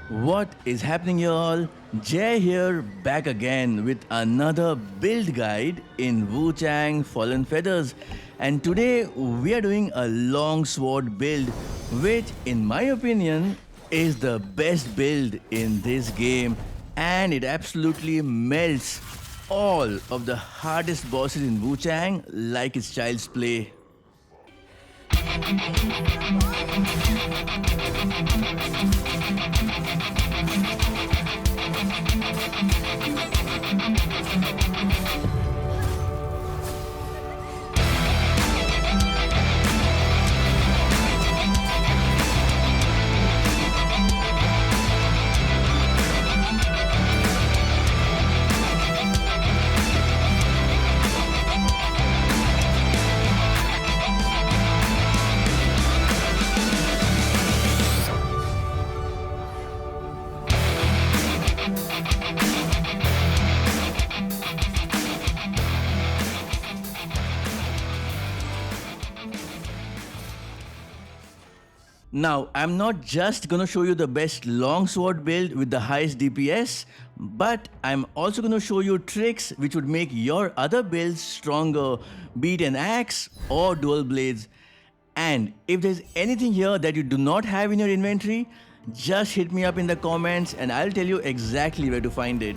What is happening, y'all? Jay here, back again with another build guide in Wuchang Fallen Feathers. And today we are doing a longsword build, which, in my opinion, is the best build in this game, and it absolutely melts all of the hardest bosses in Wuchang like it's child's play. Now, I'm not just gonna show you the best longsword build with the highest DPS, but I'm also gonna show you tricks which would make your other builds stronger, be it an axe or dual blades. And if there's anything here that you do not have in your inventory, just hit me up in the comments and I'll tell you exactly where to find it.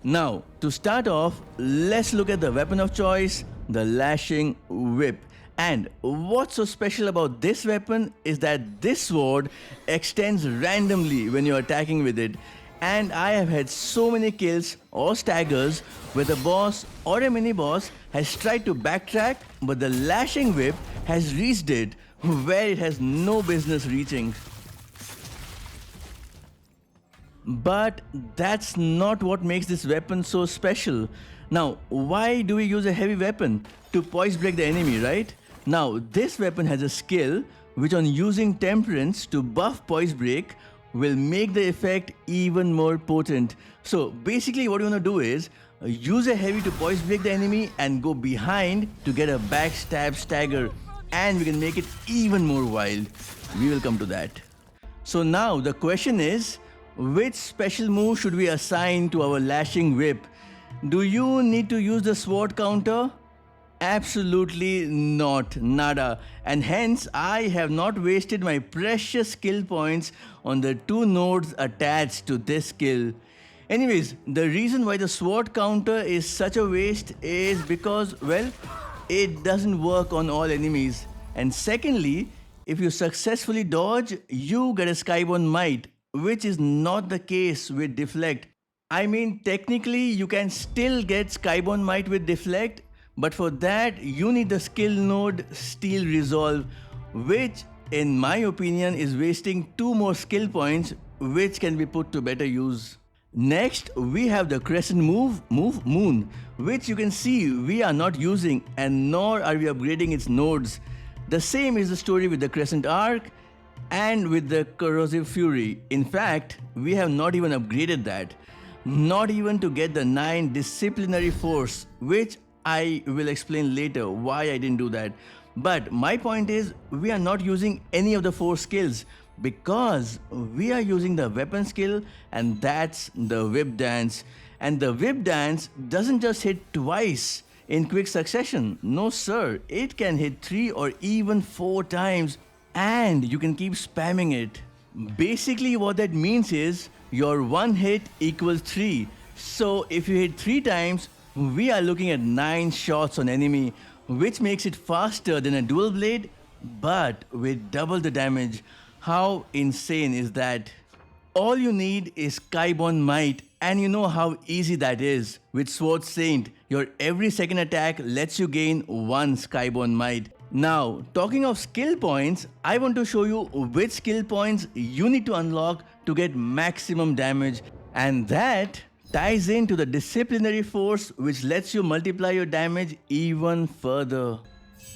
Now, to start off, let's look at the weapon of choice, the lashing whip. And what's so special about this weapon is that this sword extends randomly when you're attacking with it. And I have had so many kills or staggers where the boss or a mini boss has tried to backtrack, but the lashing whip has reached it where it has no business reaching. But that's not what makes this weapon so special. Now, why do we use a heavy weapon? To poise break the enemy, right? Now, this weapon has a skill which, on using temperance to buff poise break, will make the effect even more potent. So basically what you want to do is use a heavy to poise break the enemy and go behind to get a backstab stagger, and we can make it even more wild. We will come to that. So now the question is, which special move should we assign to our lashing whip? Do you need to use the sword counter? Absolutely not, nada. And hence I have not wasted my precious skill points on the two nodes attached to this skill. Anyways, the reason why the sword counter is such a waste is because, well, it doesn't work on all enemies. And secondly, if you successfully dodge, you get a skyborne might, which is not the case with deflect. I mean, technically you can still get skyborne might with deflect, but for that you need the skill node Steel Resolve, which in my opinion is wasting 2 more skill points which can be put to better use. Next we have the crescent move Moon, which you can see we are not using, and nor are we upgrading its nodes. The same is the story with the crescent arc and with the corrosive fury. In fact, we have not even upgraded that, not even to get the 9 disciplinary force, which I will explain later why I didn't do that. But my point is, we are not using any of the 4 skills because we are using the weapon skill, and that's the whip dance. And the whip dance doesn't just hit twice in quick succession. No sir, it can hit 3 or even 4 times, and you can keep spamming it. Basically what that means is your 1 hit equals 3. So if you hit 3 times, we are looking at 9 shots on enemy, which makes it faster than a dual blade, but with double the damage. How insane is that? All you need is skyborne might, and you know how easy that is. With Sword Saint, your every second attack lets you gain 1 skyborne might. Now, talking of skill points, I want to show you which skill points you need to unlock to get maximum damage, and that ties into the Disciplinary Force, which lets you multiply your damage even further.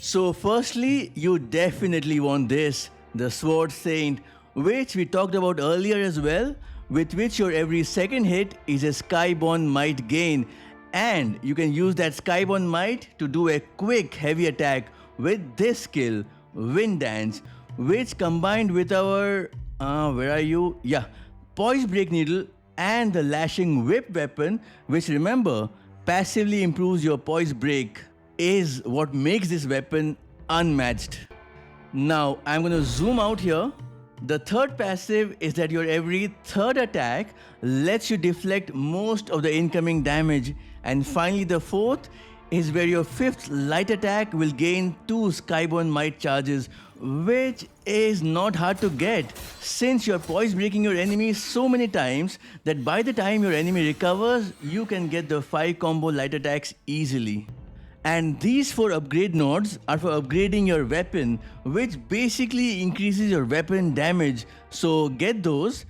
So firstly, you definitely want this, the Sword Saint, which we talked about earlier as well, with which your every second hit is a skyborne might gain, and you can use that skyborne might to do a quick heavy attack with this skill, Wind Dance, which combined with our where are you? Yeah, poise break needle and the lashing whip weapon, which remember passively improves your poise break, is what makes this weapon unmatched. Now I'm going to zoom out here. The third passive is that your every third attack lets you deflect most of the incoming damage, and finally the fourth is where your fifth light attack will gain 2 Skyborn Might charges, which is not hard to get since you're poise breaking your enemy so many times that by the time your enemy recovers, you can get the 5 combo light attacks easily. And these 4 upgrade nodes are for upgrading your weapon, which basically increases your weapon damage, so get those.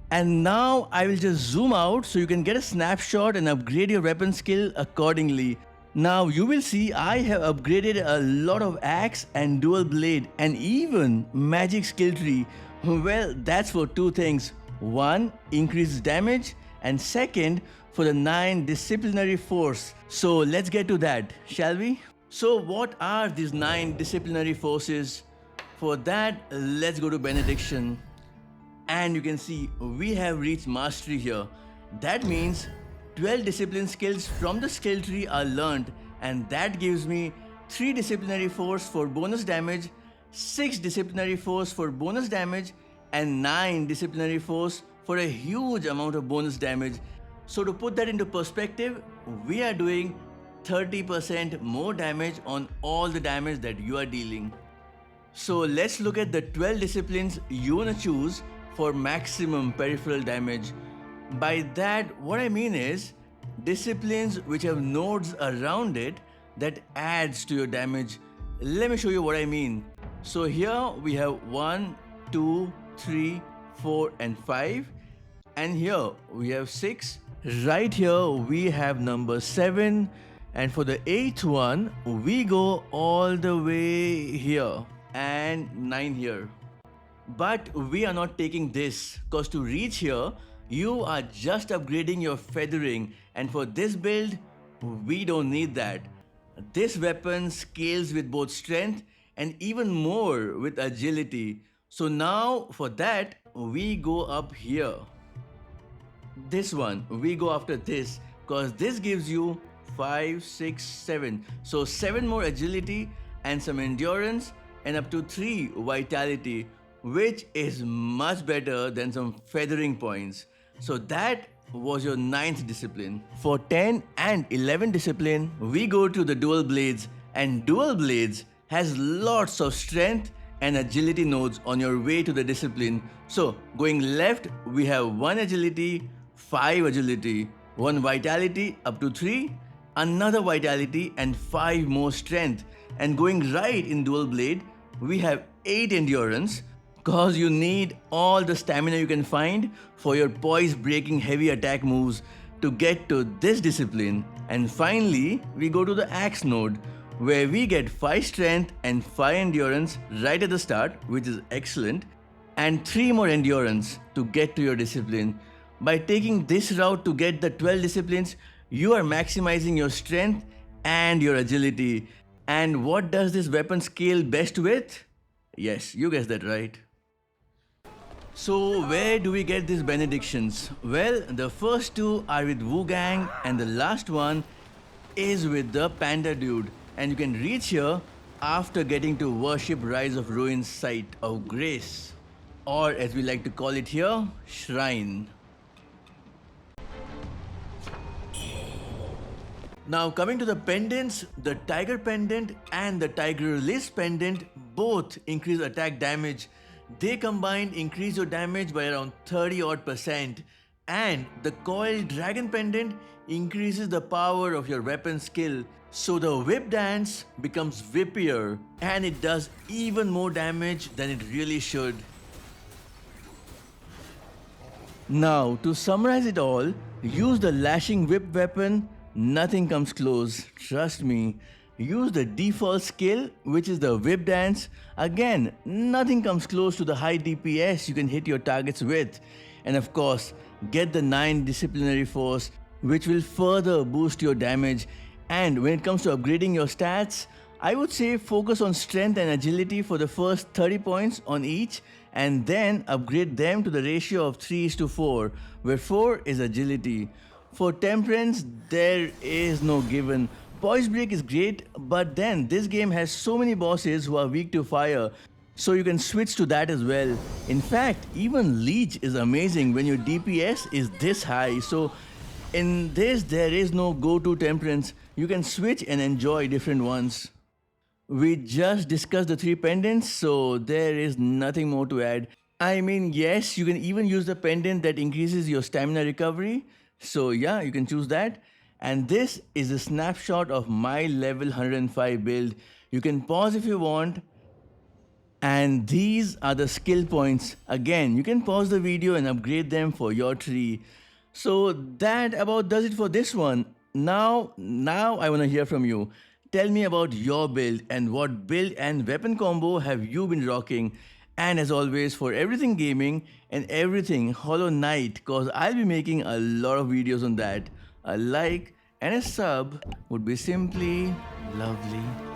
And now I will just zoom out so you can get a snapshot and upgrade your weapon skill accordingly. Now you will see I have upgraded a lot of axe and dual blade and even magic skill tree. Well, that's for 2 things. 1, increases damage, and second, for the 9 disciplinary force. So let's get to that, shall we? So what are these 9 disciplinary forces? For that, let's go to benediction. And you can see we have reached mastery here. That means 12 discipline skills from the skill tree are learned, and that gives me 3 disciplinary force for bonus damage, 6 disciplinary force for bonus damage, and 9 disciplinary force for a huge amount of bonus damage. So to put that into perspective, we are doing 30% more damage on all the damage that you are dealing. So let's look at the 12 disciplines you want to choose for maximum peripheral damage. By that, what I mean is disciplines which have nodes around it that adds to your damage. Let me show you what I mean. So here we have 1, 2, 3, 4 and 5, and here we have 6. Right here we have number 7, and for the 8th one we go all the way here and 9 here. But we are not taking this, cause to reach here you are just upgrading your feathering, and for this build we don't need that. This weapon scales with both strength and even more with agility. So now for that we go up here. This one we go after this, cause this gives you 5, 6, 7. So 7 more agility and some endurance and up to 3 vitality, which is much better than some feathering points. So that was your 9th discipline. For 10 and 11 discipline, we go to the dual blades, and dual blades has lots of strength and agility nodes on your way to the discipline. So going left, we have 1 agility, 5 agility, 1 vitality up to 3, another vitality and 5 more strength. And going right in dual blade, we have 8 endurance, cause you need all the stamina you can find for your poise breaking heavy attack moves to get to this discipline. And finally, we go to the axe node, where we get 5 strength and 5 endurance right at the start, which is excellent, and 3 more endurance to get to your discipline. By taking this route to get the 12 disciplines, you are maximizing your strength and your agility. And what does this weapon scale best with? Yes, you guessed that right. So where do we get these benedictions? Well, the first 2 are with Wuchang, and the last one is with the panda dude. And you can reach here after getting to worship Rise of Ruin's site of grace, or as we like to call it here, shrine. Now coming to the pendants, the tiger pendant and the tiger list pendant both increase attack damage. They combined increase your damage by around 30%, and the coiled dragon pendant increases the power of your weapon skill. So the whip dance becomes whippier, and it does even more damage than it really should. Now to summarize it all, use the lashing whip weapon. Nothing comes close, trust me. Use the default skill, which is the whip dance. Again, nothing comes close to the high DPS you can hit your targets with. And of course, get the 9 disciplinary force, which will further boost your damage. And when it comes to upgrading your stats, I would say focus on strength and agility for the first 30 points on each, and then upgrade them to the ratio of 3:4, where 4 is agility. For temperance, there is no given. Poise break is great, but then this game has so many bosses who are weak to fire, so you can switch to that as well. In fact, even leech is amazing when your DPS is this high. So in this, there is no go-to temperance. You can switch and enjoy different ones. We just discussed the 3 pendants, so there is nothing more to add. I mean, yes, you can even use the pendant that increases your stamina recovery. So yeah, you can choose that. And this is a snapshot of my level 105 build. You can pause if you want. And these are the skill points. Again, you can pause the video and upgrade them for your tree. So that about does it for this one. Now I want to hear from you. Tell me about your build and what build and weapon combo have you been rocking. And as always, for everything gaming and everything Hollow Knight, cause I'll be making a lot of videos on that. A like and a sub would be simply lovely.